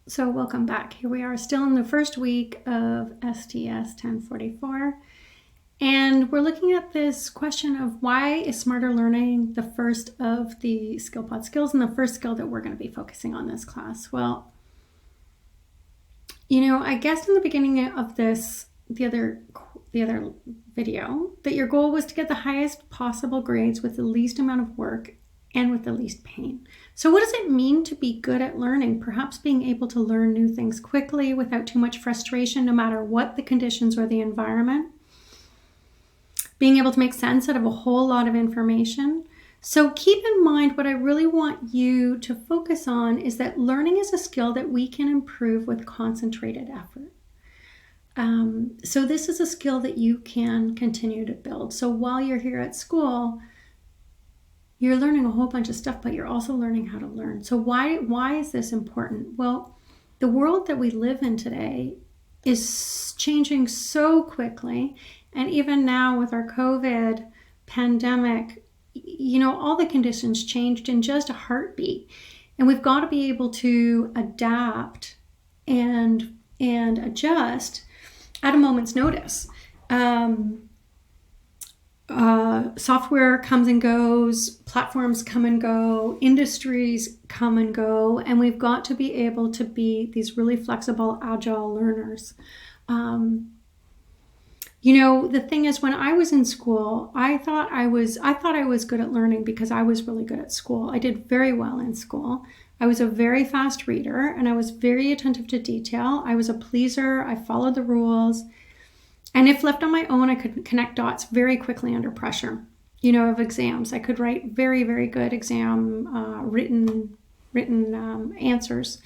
So welcome back. Here we are still in the first week of STS 1044. And we're looking at this question of why is smarter learning the first of the SkillPod skills and the first skill that we're going to be focusing on this class. Well, I guessed in the beginning of the other video, that your goal was to get the highest possible grades with the least amount of work and with the least pain. So what does it mean to be good at learning? Perhaps being able to learn new things quickly without too much frustration, no matter what the conditions or the environment. Being able to make sense out of a whole lot of information. So keep in mind, what I really want you to focus on is that learning is a skill that we can improve with concentrated effort. So this is a skill that you can continue to build. So while you're here at school, you're learning a whole bunch of stuff, but you're also learning how to learn. So why is this important? Well, the world that we live in today is changing so quickly. And even now with our COVID pandemic, all the conditions changed in just a heartbeat. And we've got to be able to adapt and adjust at a moment's notice. Software comes and goes, platforms come and go, industries come and go, and we've got to be able to be these really flexible, agile learners. The thing is, when I was in school, I thought I was good at learning because I was really good at school. I did very well in school. I was a very fast reader, and I was very attentive to detail. I was a pleaser. I followed the rules. And if left on my own, I could connect dots very quickly under pressure, of exams. I could write very, very good exam written answers.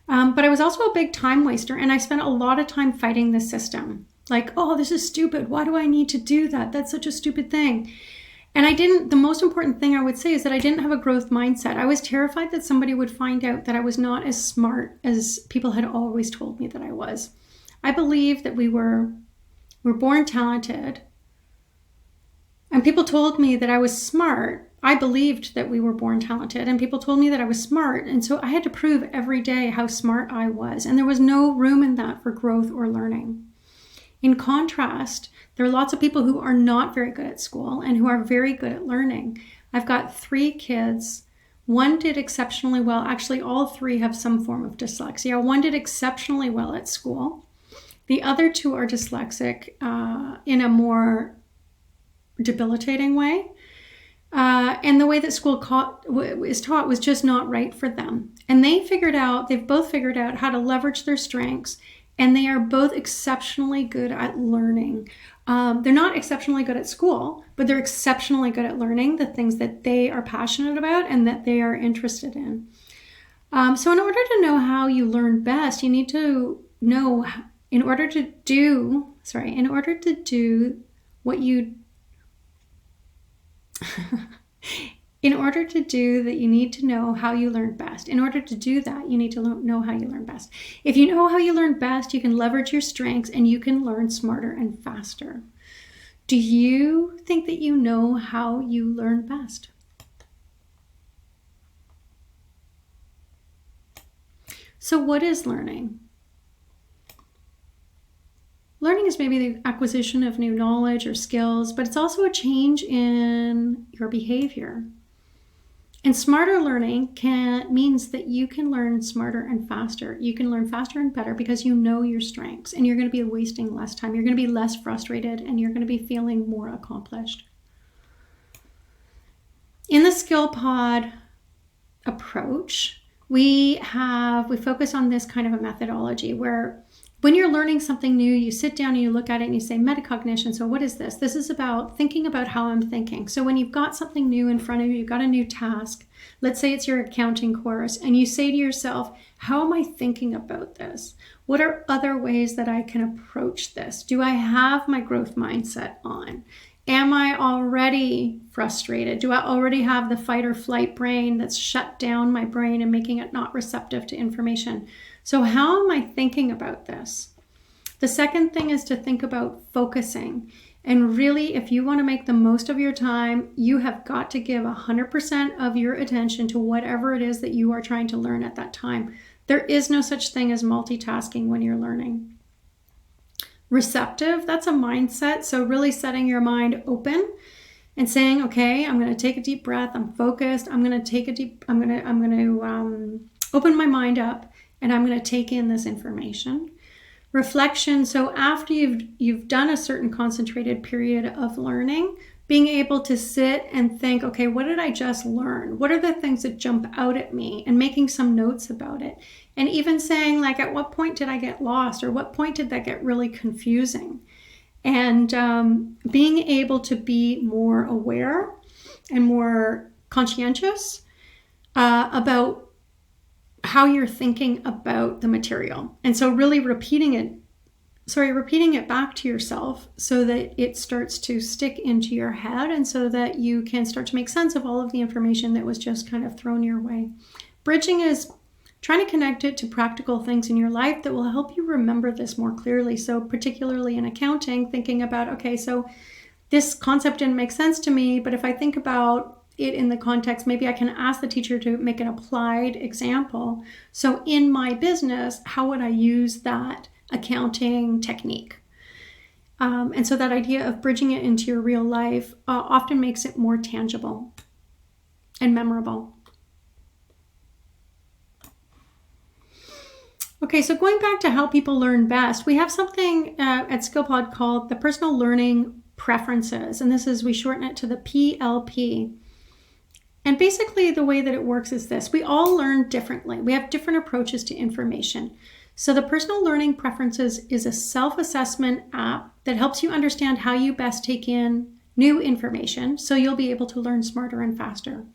But I was also a big time waster, and I spent a lot of time fighting the system. Like, oh, this is stupid. Why do I need to do that? That's such a stupid thing. And the most important thing I would say is that I didn't have a growth mindset. I was terrified that somebody would find out that I was not as smart as people had always told me that I was. I believe that we're born talented, and people told me that I was smart. I believed that we were born talented, and people told me that I was smart, and so I had to prove every day how smart I was, and there was no room in that for growth or learning. In contrast, there are lots of people who are not very good at school and who are very good at learning. I've got 3 kids. One did exceptionally well. Actually, all 3 have some form of dyslexia. One did exceptionally well at school. The other 2 are dyslexic in a more debilitating way. And the way that school is taught was just not right for them. And they've both figured out how to leverage their strengths, and they are both exceptionally good at learning. They're not exceptionally good at school, but they're exceptionally good at learning the things that they are passionate about and that they are interested in. So in order to know how you learn best, you need to know in order to do what you in order to do that, you need to know how you learn best. In order to do that, you need to know how you learn best. If you know how you learn best, you can leverage your strengths and you can learn smarter and faster. Do you think that you know how you learn best? So what is learning? Learning is maybe the acquisition of new knowledge or skills, but it's also a change in your behavior. And smarter learning means that you can learn smarter and faster. You can learn faster and better because you know your strengths, and you're going to be wasting less time. You're going to be less frustrated, and you're going to be feeling more accomplished. In the SkillPod approach, we focus on this kind of a methodology where when you're learning something new, you sit down and you look at it and you say metacognition. So what is this? This is about thinking about how I'm thinking. So when you've got something new in front of you, you've got a new task, let's say it's your accounting course, and you say to yourself, how am I thinking about this? What are other ways that I can approach this? Do I have my growth mindset on? Am I already frustrated? Do I already have the fight or flight brain that's shut down my brain and making it not receptive to information? So how am I thinking about this? The second thing is to think about focusing. And really, if you want to make the most of your time, you have got to give 100% of your attention to whatever it is that you are trying to learn at that time. There is no such thing as multitasking when you're learning. Receptive, that's a mindset. So really setting your mind open and saying, okay, I'm going to take a deep breath. I'm focused. I'm going to open my mind up, and I'm going to take in this information. Reflection. So after you've done a certain concentrated period of learning, being able to sit and think, okay, what did I just learn? What are the things that jump out at me? And making some notes about it. And even saying, like, at what point did I get lost? Or what point did that get really confusing? And being able to be more aware and more conscientious about how you're thinking about the material. And so really repeating it back to yourself so that it starts to stick into your head, and so that you can start to make sense of all of the information that was just kind of thrown your way. Bridging is trying to connect it to practical things in your life that will help you remember this more clearly. So particularly in accounting, thinking about, okay, so this concept didn't make sense to me, but if I think about it in the context, maybe I can ask the teacher to make an applied example. So in my business, how would I use that accounting technique? And so that idea of bridging it into your real life often makes it more tangible and memorable. Okay, so going back to how people learn best, we have something at SkillPod called the personal learning preferences. And this is, we shorten it to the PLP. And basically the way that it works is this: we all learn differently. We have different approaches to information. So the personal learning preferences is a self-assessment app that helps you understand how you best take in new information, so you'll be able to learn smarter and faster.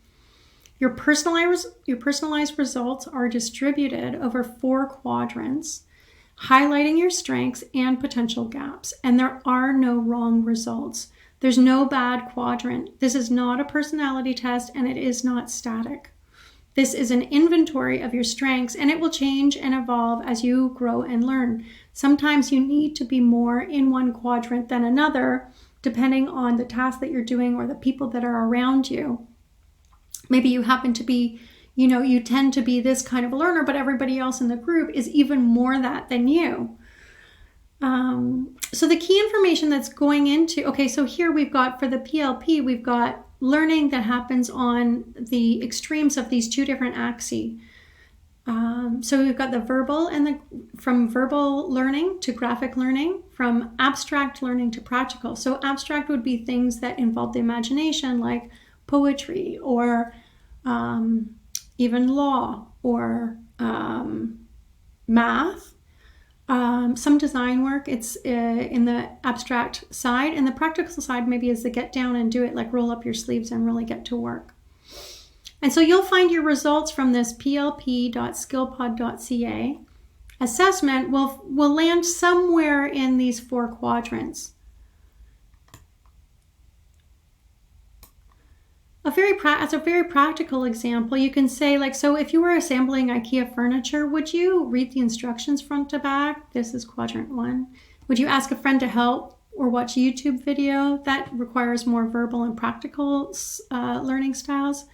Your personalized results are distributed over 4 quadrants, highlighting your strengths and potential gaps. And there are no wrong results. There's no bad quadrant. This is not a personality test, and it is not static. This is an inventory of your strengths, and it will change and evolve as you grow and learn. Sometimes you need to be more in one quadrant than another, depending on the task that you're doing or the people that are around you. Maybe you happen to be, you tend to be this kind of a learner, but everybody else in the group is even more that than you. So the key information that's going into, okay, so here we've got, for the PLP, we've got learning that happens on the extremes of these 2 different axes. So we've got the verbal from verbal learning to graphic learning, from abstract learning to practical. So abstract would be things that involve the imagination, like poetry or even law or math. Some design work, it's in the abstract side, and the practical side maybe is the get down and do it, like roll up your sleeves and really get to work. And so you'll find your results from this plp.skillpod.ca assessment will land somewhere in these 4 quadrants. As a very practical example, you can say, like, so if you were assembling IKEA furniture, would you read the instructions front to back? This is quadrant 1. Would you ask a friend to help or watch a YouTube video? That requires more verbal and practical learning styles.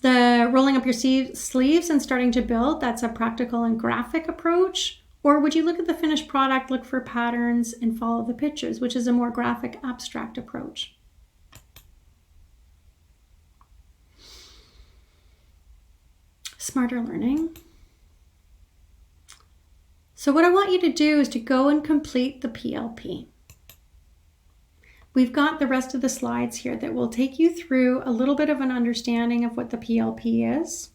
The rolling up your sleeves and starting to build, that's a practical and graphic approach. Or would you look at the finished product, look for patterns, and follow the pictures, which is a more graphic, abstract approach. Smarter learning. So what I want you to do is to go and complete the PLP. We've got the rest of the slides here that will take you through a little bit of an understanding of what the PLP is.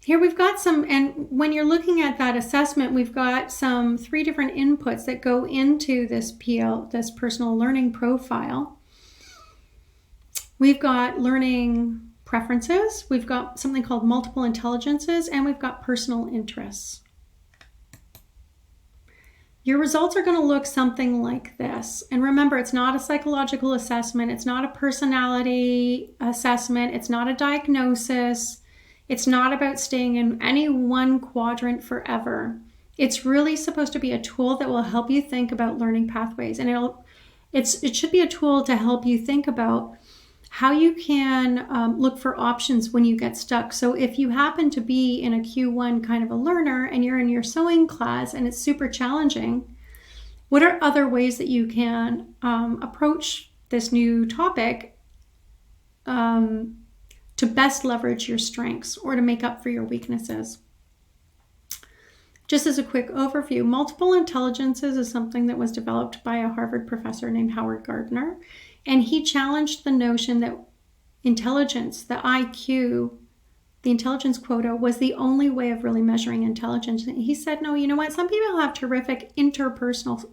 Here we've got some, and when you're looking at that assessment, we've got 3 different inputs that go into this personal learning profile. We've got learning preferences, we've got something called multiple intelligences, and we've got personal interests. Your results are going to look something like this. And remember, it's not a psychological assessment, it's not a personality assessment, it's not a diagnosis, it's not about staying in any one quadrant forever. It's really supposed to be a tool that will help you think about learning pathways, and it should be a tool to help you think about how you can look for options when you get stuck. So if you happen to be in a Q1 kind of a learner and you're in your sewing class and it's super challenging, what are other ways that you can approach this new topic to best leverage your strengths or to make up for your weaknesses? Just as a quick overview, multiple intelligences is something that was developed by a Harvard professor named Howard Gardner. And he challenged the notion that intelligence, the IQ, the intelligence quota, was the only way of really measuring intelligence. And he said, no, you know what? Some people have terrific interpersonal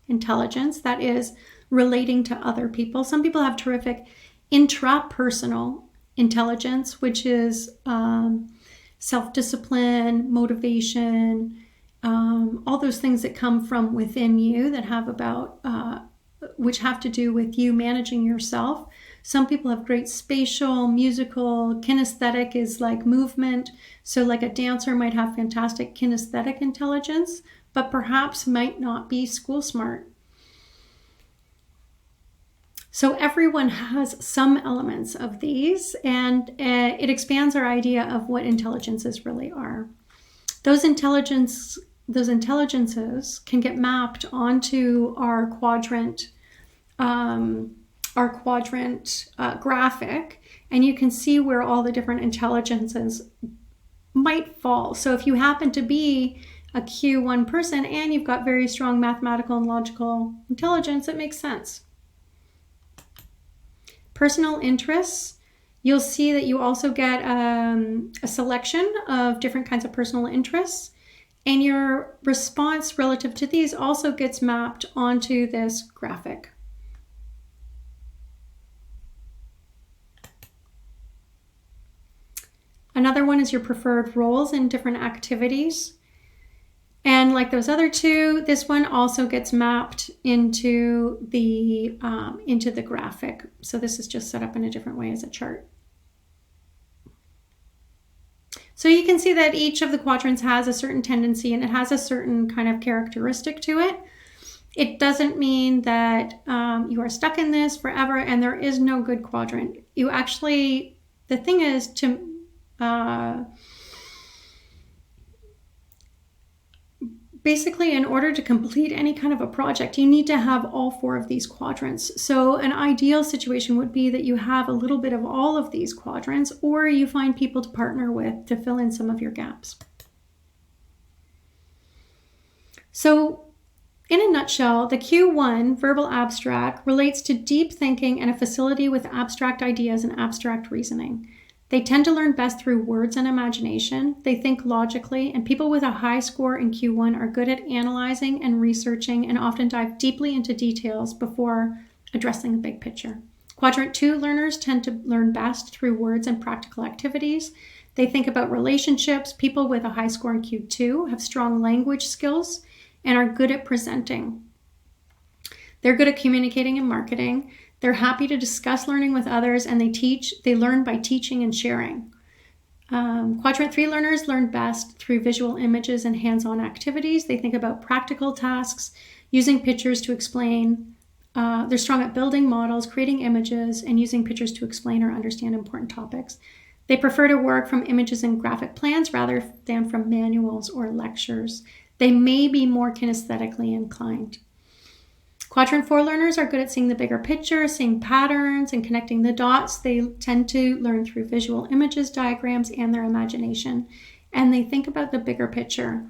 intelligence, that is relating to other people. Some people have terrific intrapersonal intelligence, which is self-discipline, motivation, all those things that come from within you that have which have to do with you managing yourself. Some people have great spatial, musical, kinesthetic is like movement. So like a dancer might have fantastic kinesthetic intelligence, but perhaps might not be school smart. So everyone has some elements of these, and it expands our idea of what intelligences really are. Those intelligences can get mapped onto our quadrant graphic, and you can see where all the different intelligences might fall. So if you happen to be a Q1 person and you've got very strong mathematical and logical intelligence, it makes sense. Personal interests, you'll see that you also get a selection of different kinds of personal interests, and your response relative to these also gets mapped onto this graphic. Another one is your preferred roles in different activities. And like those other two, this one also gets mapped into the graphic. So this is just set up in a different way as a chart. So you can see that each of the quadrants has a certain tendency and it has a certain kind of characteristic to it. It doesn't mean that you are stuck in this forever and there is no good quadrant. You actually, the thing is to basically, in order to complete any kind of a project, you need to have all four of these quadrants. So an ideal situation would be that you have a little bit of all of these quadrants, or you find people to partner with to fill in some of your gaps. So in a nutshell, the Q1 verbal abstract relates to deep thinking and a facility with abstract ideas and abstract reasoning. They tend to learn best through words and imagination. They think logically, and people with a high score in Q1 are good at analyzing and researching and often dive deeply into details before addressing the big picture. Quadrant 2 learners tend to learn best through words and practical activities. They think about relationships. People with a high score in Q2 have strong language skills and are good at presenting. They're good at communicating and marketing. They're happy to discuss learning with others, and they learn by teaching and sharing. Quadrant 3 learners learn best through visual images and hands-on activities. They think about practical tasks, using pictures to explain. They're strong at building models, creating images, and using pictures to explain or understand important topics. They prefer to work from images and graphic plans rather than from manuals or lectures. They may be more kinesthetically inclined. Quadrant 4 learners are good at seeing the bigger picture, seeing patterns, and connecting the dots. They tend to learn through visual images, diagrams, and their imagination. And they think about the bigger picture.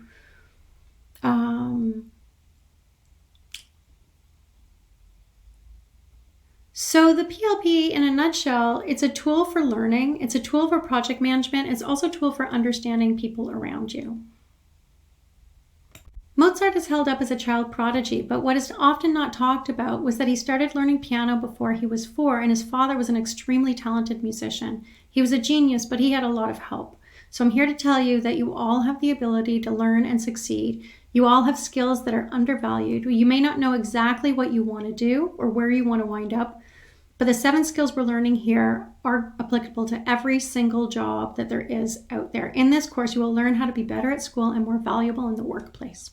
So the PLP, in a nutshell, it's a tool for learning. It's a tool for project management. It's also a tool for understanding people around you. Mozart is held up as a child prodigy, but what is often not talked about was that he started learning piano before he was 4, and his father was an extremely talented musician. He was a genius, but he had a lot of help. So I'm here to tell you that you all have the ability to learn and succeed. You all have skills that are undervalued. You may not know exactly what you want to do or where you want to wind up, but the 7 skills we're learning here are applicable to every single job that there is out there. In this course, you will learn how to be better at school and more valuable in the workplace.